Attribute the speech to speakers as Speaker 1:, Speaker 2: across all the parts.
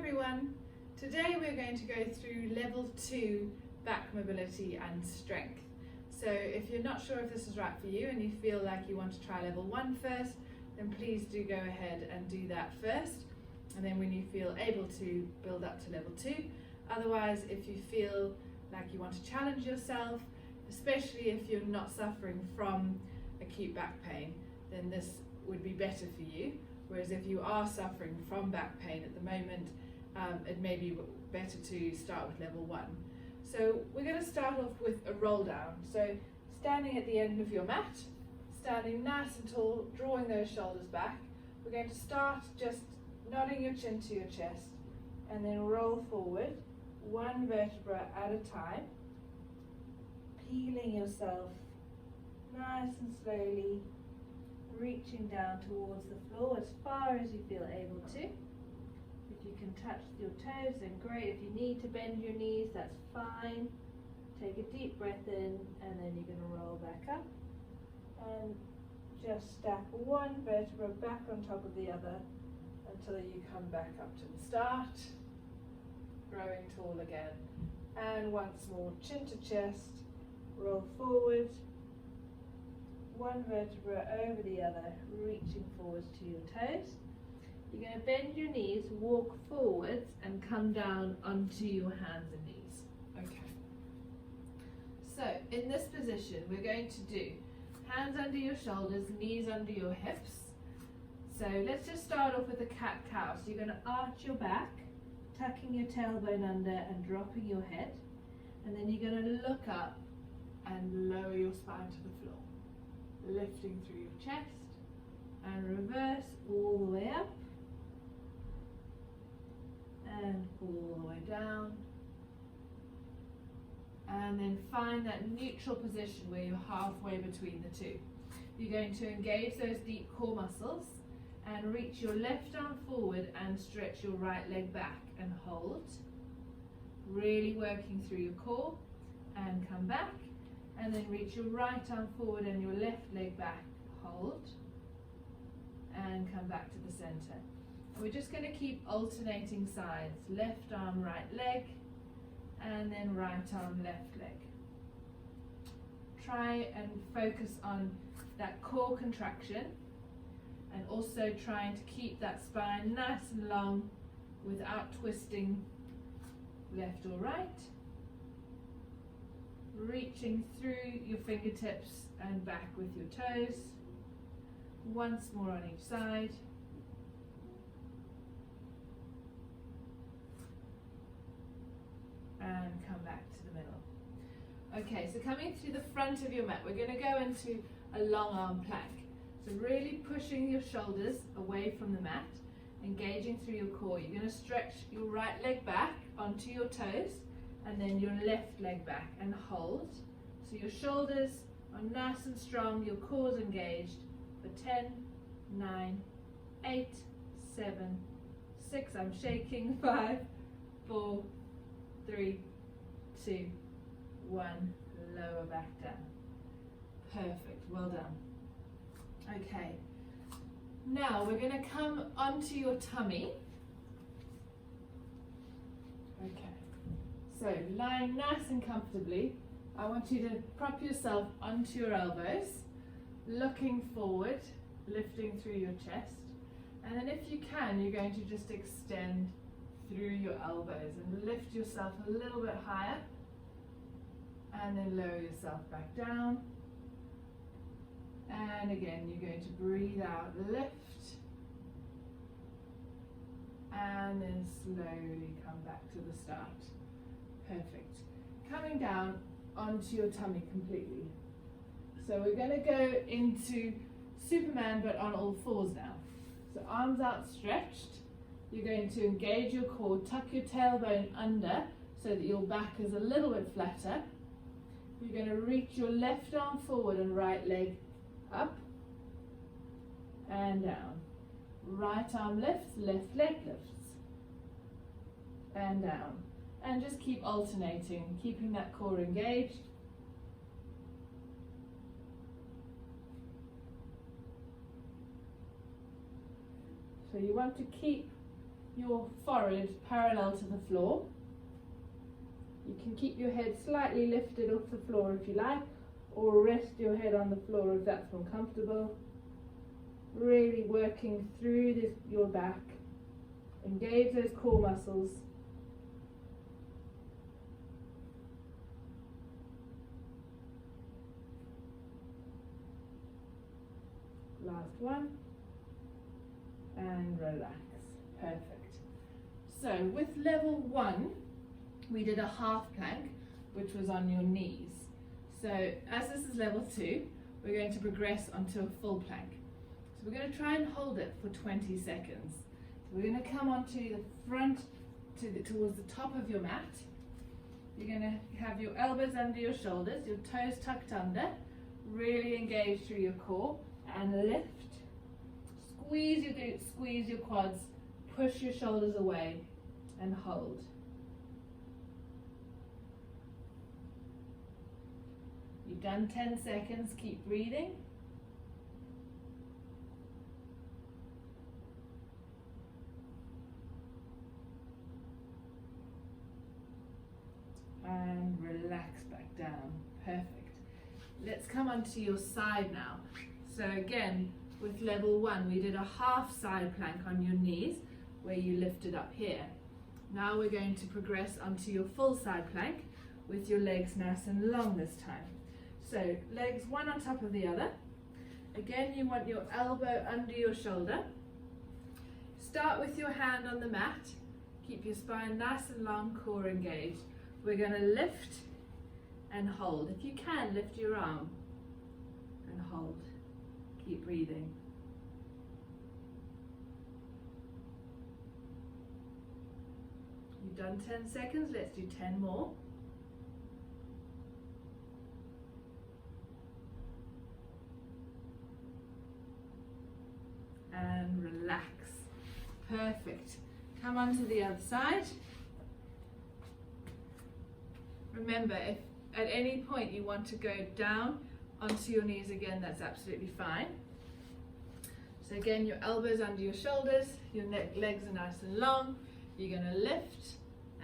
Speaker 1: everyone. Today we're going to go through level 2 back mobility and strength. So if you're not sure if this is right for you and you feel like you want to try level 1 first, then please do go ahead and do that first, and then when you feel able to, build up to level 2. Otherwise, if you feel like you want to challenge yourself, especially if you're not suffering from acute back pain, then this would be better for you. Whereas if you are suffering from back pain at the moment, it may be better to start with level 1. So we're going to start off with a roll down. So standing at the end of your mat, standing nice and tall, drawing those shoulders back. We're going to start just nodding your chin to your chest and then roll forward, one vertebra at a time, peeling yourself nice and slowly, reaching down towards the floor as far as you feel able to. If you can touch your toes, then great. If you need to bend your knees, that's fine. Take a deep breath in, and then you're going to roll back up and just stack one vertebra back on top of the other until you come back up to the start, growing tall again. And once more, chin to chest, roll forward, one vertebra over the other, reaching forwards to your toes. You're going to bend your knees, walk forwards and come down onto your hands and knees. Okay. So in this position we're going to do hands under your shoulders, knees under your hips. So let's just start off with a cat-cow. So you're going to arch your back, tucking your tailbone under and dropping your head. And then you're going to look up and lower your spine to the floor, lifting through your chest, and reverse all the way up and all the way down, and then find that neutral position where you're halfway between the two. You're going to engage those deep core muscles and reach your left arm forward and stretch your right leg back and hold, really working through your core, and come back. And then reach your right arm forward and your left leg back, hold, and come back to the center. And we're just going to keep alternating sides, left arm, right leg, and then right arm, left leg. Try and focus on that core contraction, and also trying to keep that spine nice and long without twisting left or right. Reaching through your fingertips and back with your toes. Once more on each side. And come back to the middle. Okay, so coming through the front of your mat, we're going to go into a long arm plank. So really pushing your shoulders away from the mat, engaging through your core. You're going to stretch your right leg back onto your toes, and then your left leg back and hold. So your shoulders are nice and strong, your core's engaged for 10, 9, 8, 7, 6, I'm shaking, 5, 4, 3, 2, 1, lower back down. Perfect, well done. Okay, now we're going to come onto your tummy. Okay. So lying nice and comfortably, I want you to prop yourself onto your elbows, looking forward, lifting through your chest, and then if you can, you're going to just extend through your elbows and lift yourself a little bit higher, and then lower yourself back down. And again, you're going to breathe out, lift, and then slowly come back to the start. Perfect. Coming down onto your tummy completely. So we're going to go into Superman but on all fours now. So arms outstretched. You're going to engage your core, tuck your tailbone under so that your back is a little bit flatter. You're going to reach your left arm forward and right leg up and down. Right arm lifts, left leg lifts and down. And just keep alternating, keeping that core engaged. So you want to keep your forehead parallel to the floor. You can keep your head slightly lifted off the floor if you like, or rest your head on the floor if that's more comfortable. Really working through your back. Engage those core muscles. Last one. And relax. Perfect. So with level 1, we did a half plank, which was on your knees. So as this is level 2, we're going to progress onto a full plank. So we're going to try and hold it for 20 seconds. So we're going to come onto the front, towards the top of your mat. You're going to have your elbows under your shoulders, your toes tucked under, really engage through your core, and lift. Squeeze your glutes, squeeze your quads, push your shoulders away, and hold. You've done 10 seconds, keep breathing. And relax back down. Perfect. Let's come onto your side now. So again, with level 1, we did a half side plank on your knees where you lifted up here. Now we're going to progress onto your full side plank with your legs nice and long this time. So legs one on top of the other. Again, you want your elbow under your shoulder. Start with your hand on the mat. Keep your spine nice and long, core engaged. We're going to lift and hold. If you can, lift your arm and hold. Keep breathing. You've done 10 seconds, let's do 10 more. And relax. Perfect. Come on to the other side. Remember, if at any point you want to go down onto your knees again, that's absolutely fine. So again, your elbows under your shoulders, your legs are nice and long. You're going to lift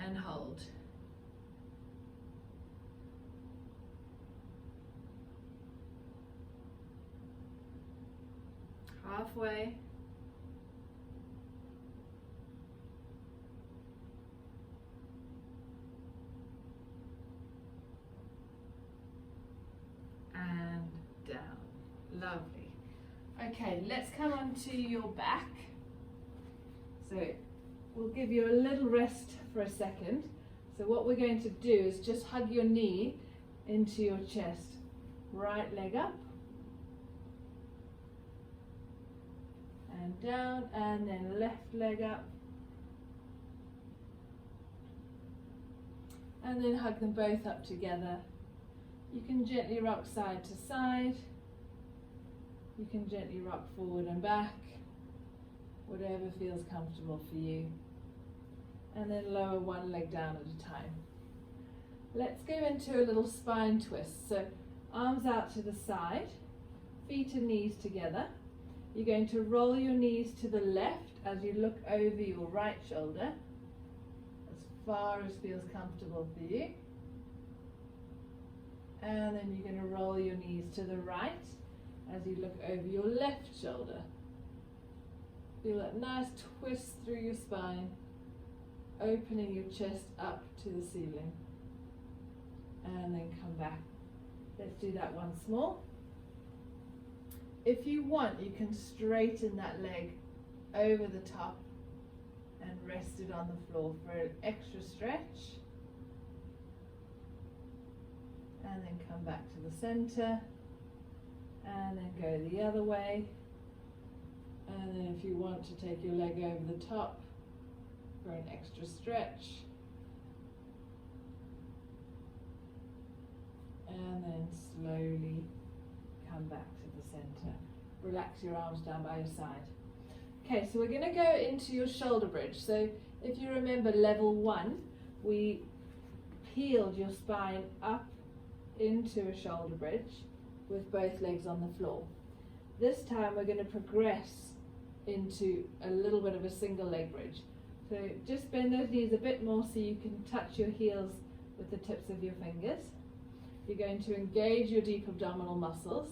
Speaker 1: and hold. Halfway. And down. Lovely. Okay, let's come on to your back. So we'll give you a little rest for a second. So what we're going to do is just hug your knee into your chest. Right leg up. And down, and then left leg up. And then hug them both up together. You can gently rock side to side. You can gently rock forward and back, whatever feels comfortable for you. And then lower one leg down at a time. Let's go into a little spine twist. So arms out to the side, feet and knees together. You're going to roll your knees to the left as you look over your right shoulder, as far as feels comfortable for you. And then you're going to roll your knees to the right as you look over your left shoulder. Feel that nice twist through your spine, opening your chest up to the ceiling. And then come back. Let's do that once more. If you want, you can straighten that leg over the top and rest it on the floor for an extra stretch. And then come back to the center. And then go the other way. And then if you want to take your leg over the top for an extra stretch. And then slowly come back to the center. Relax your arms down by your side. Okay, so we're going to go into your shoulder bridge. So if you remember level 1, we peeled your spine up into a shoulder bridge with both legs on the floor. This time we're going to progress into a little bit of a single leg bridge. So just bend those knees a bit more so you can touch your heels with the tips of your fingers. You're going to engage your deep abdominal muscles.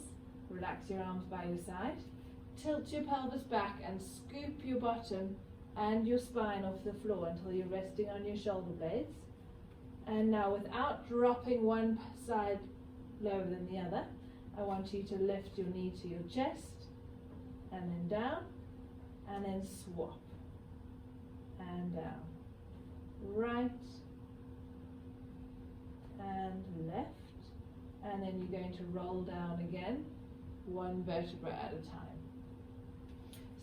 Speaker 1: Relax your arms by your side. Tilt your pelvis back and scoop your bottom and your spine off the floor until you're resting on your shoulder blades. And now, without dropping one side lower than the other, I want you to lift your knee to your chest and then down and then swap and down, right and left, and then you're going to roll down again, one vertebra at a time.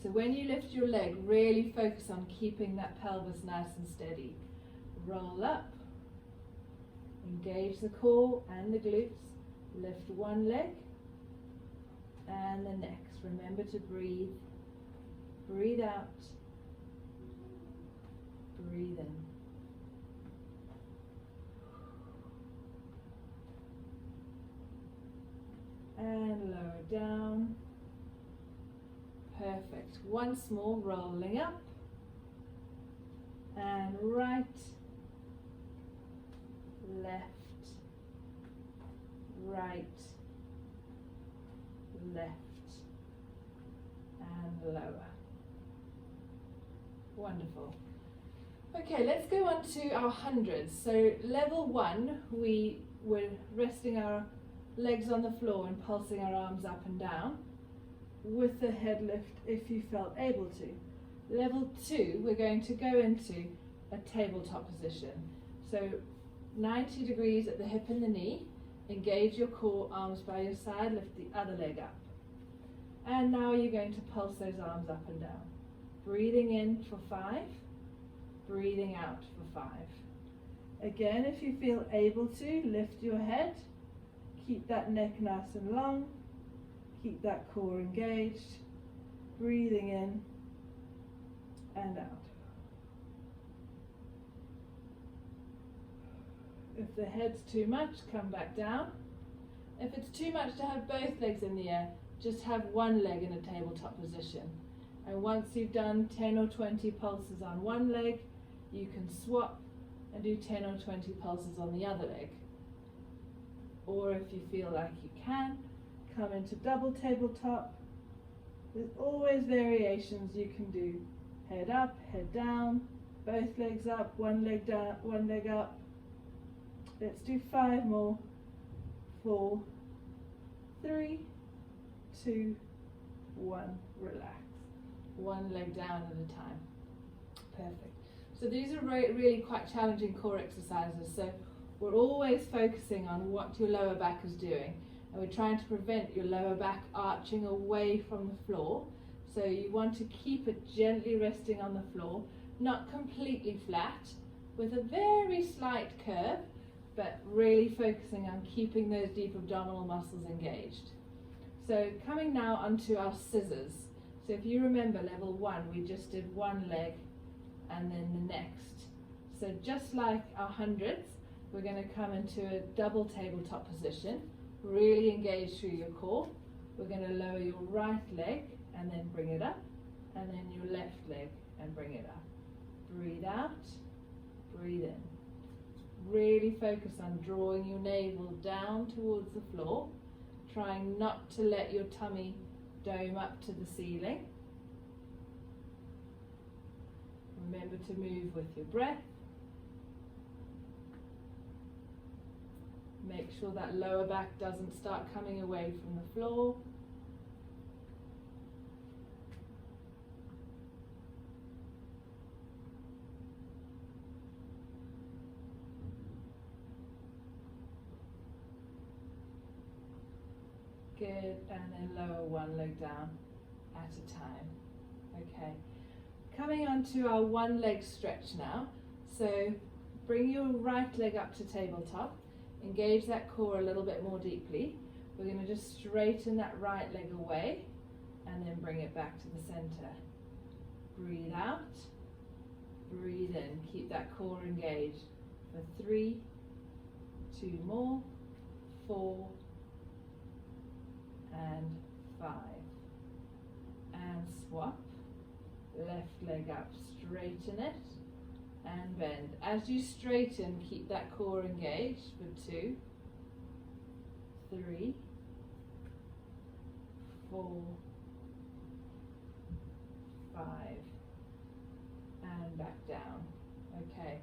Speaker 1: So when you lift your leg, really focus on keeping that pelvis nice and steady. Roll up, engage the core and the glutes, lift one leg and the next. Remember to breathe, breathe out, breathe in. And lower down. Perfect. Once more, rolling up and right, left, right, left, and lower. Wonderful. Okay, let's go on to our hundreds. So level 1, we were resting our legs on the floor and pulsing our arms up and down with the head lift if you felt able to. Level 2, we're going to go into a tabletop position. So 90 degrees at the hip and the knee, engage your core, arms by your side, lift the other leg up. And now you're going to pulse those arms up and down. Breathing in for 5, breathing out for 5. Again, if you feel able to, lift your head, keep that neck nice and long, keep that core engaged, breathing in and out. If the head's too much, come back down. If it's too much to have both legs in the air, just have one leg in a tabletop position. And once you've done 10 or 20 pulses on one leg, you can swap and do 10 or 20 pulses on the other leg. Or if you feel like you can, come into double tabletop. There's always variations you can do. Head up, head down, both legs up, one leg down, one leg up. Let's do 5 more. 4, 3, 2, 1, relax. One leg down at a time. Perfect. So these are really quite challenging core exercises. So we're always focusing on what your lower back is doing. And we're trying to prevent your lower back arching away from the floor. So you want to keep it gently resting on the floor, not completely flat, with a very slight curve, but really focusing on keeping those deep abdominal muscles engaged. So coming now onto our scissors. So if you remember level 1, we just did one leg and then the next. So just like our hundreds, we're going to come into a double tabletop position, really engage through your core. We're going to lower your right leg and then bring it up, and then your left leg and bring it up. Breathe out, breathe in. Really focus on drawing your navel down towards the floor, trying not to let your tummy dome up to the ceiling. Remember to move with your breath. Make sure that lower back doesn't start coming away from the floor. Good, and then lower one leg down at a time. Okay, coming on to our one leg stretch now. So bring your right leg up to tabletop, engage that core a little bit more deeply. We're going to just straighten that right leg away and then bring it back to the center. Breathe out, breathe in, keep that core engaged for 3, 2 more, 4, and 5, and swap. Left leg up, straighten it, and bend. As you straighten, keep that core engaged for 2, 3, 4, 5, and back down. Okay,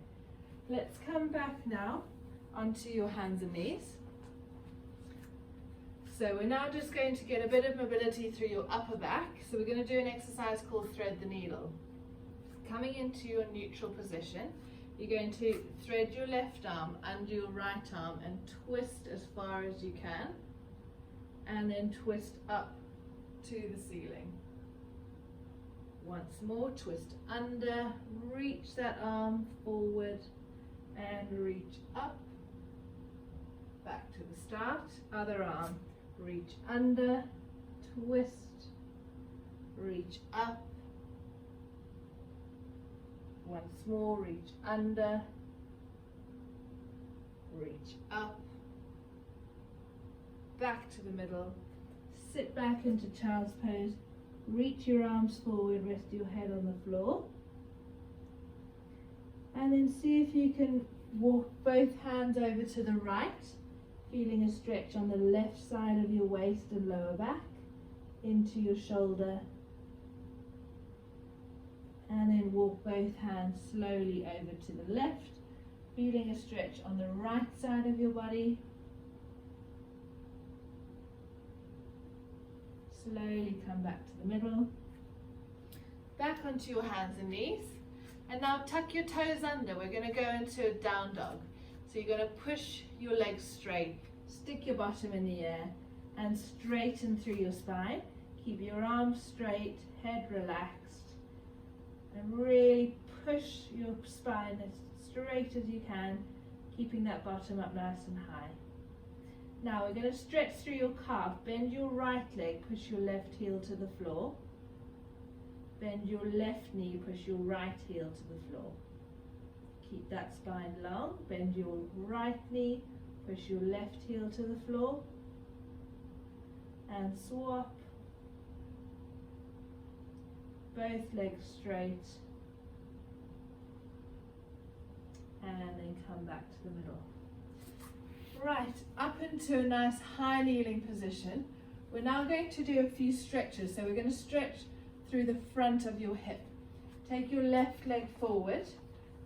Speaker 1: let's come back now onto your hands and knees. So we're now just going to get a bit of mobility through your upper back. So we're going to do an exercise called thread the needle. Coming into your neutral position, you're going to thread your left arm under your right arm and twist as far as you can, and then twist up to the ceiling. Once more, twist under, reach that arm forward and reach up, back to the start. Other arm, reach under, twist, reach up. Once more, reach under, reach up, back to the middle, sit back into child's pose, reach your arms forward, rest your head on the floor, and then see if you can walk both hands over to the right, feeling a stretch on the left side of your waist and lower back, into your shoulder, and then walk both hands slowly over to the left, feeling a stretch on the right side of your body. Slowly come back to the middle, back onto your hands and knees, and now tuck your toes under. We're going to go into a down dog. So you're going to push your legs straight, stick your bottom in the air and straighten through your spine. Keep your arms straight, head relaxed, and really push your spine as straight as you can, keeping that bottom up nice and high. Now we're going to stretch through your calf. Bend your right leg, push your left heel to the floor. Bend your left knee, push your right heel to the floor. Keep that spine long. Bend your right knee, push your left heel to the floor. And swap. Both legs straight. And then come back to the middle. Right, up into a nice high kneeling position. We're now going to do a few stretches. So we're going to stretch through the front of your hip. Take your left leg forward,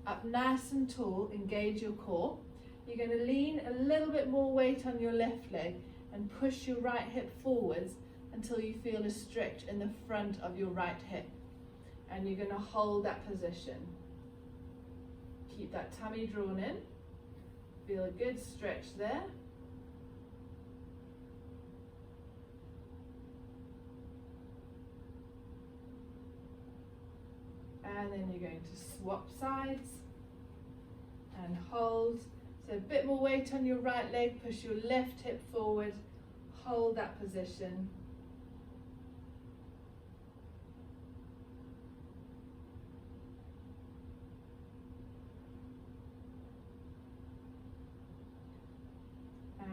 Speaker 1: up nice and tall, engage your core. You're going to lean a little bit more weight on your left leg and push your right hip forwards until you feel a stretch in the front of your right hip. And you're going to hold that position. Keep that tummy drawn in. Feel a good stretch there. And then you're going to swap sides and hold. So a bit more weight on your right leg, push your left hip forward, hold that position.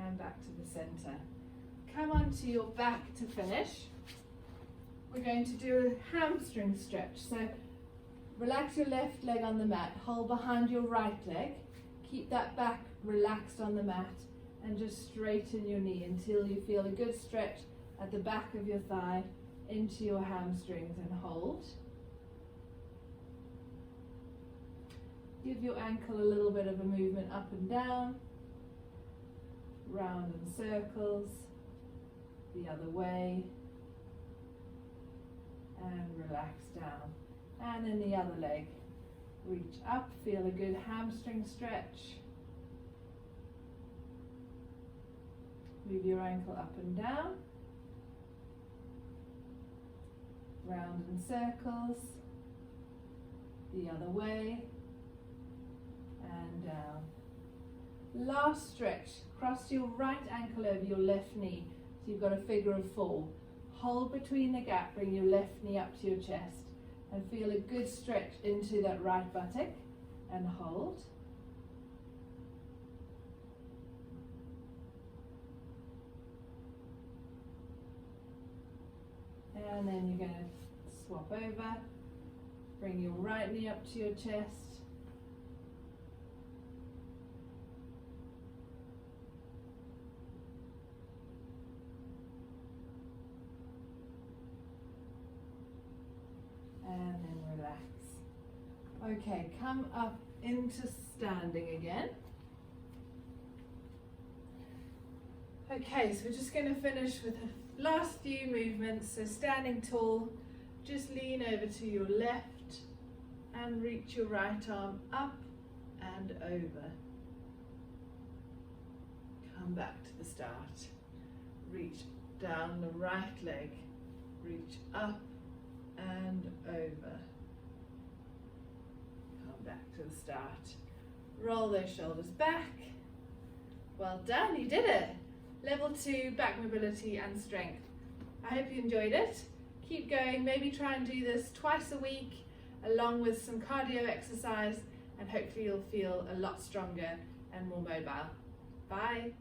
Speaker 1: And back to the center. Come onto your back to finish. We're going to do a hamstring stretch. So relax your left leg on the mat, hold behind your right leg, keep that back relaxed on the mat, and just straighten your knee until you feel a good stretch at the back of your thigh into your hamstrings, and hold. Give your ankle a little bit of a movement up and down, round in circles, the other way, and relax down. And then the other leg, reach up, feel a good hamstring stretch. Move your ankle up and down, round in circles, the other way, and down. Last stretch, cross your right ankle over your left knee, so you've got a figure of 4. Hold between the gap, bring your left knee up to your chest, and feel a good stretch into that right buttock, and hold. And then you're going to swap over, bring your right knee up to your chest, Okay, come up into standing again. Okay, so we're just going to finish with the last few movements. So standing tall, just lean over to your left and reach your right arm up and over. Come back to the start. Reach down the right leg, reach up and over. Come back to the start. Roll those shoulders back. Well done, you did it. Level 2 back mobility and strength. I hope you enjoyed it. Keep going, maybe try and do this twice a week along with some cardio exercise, and hopefully you'll feel a lot stronger and more mobile. Bye.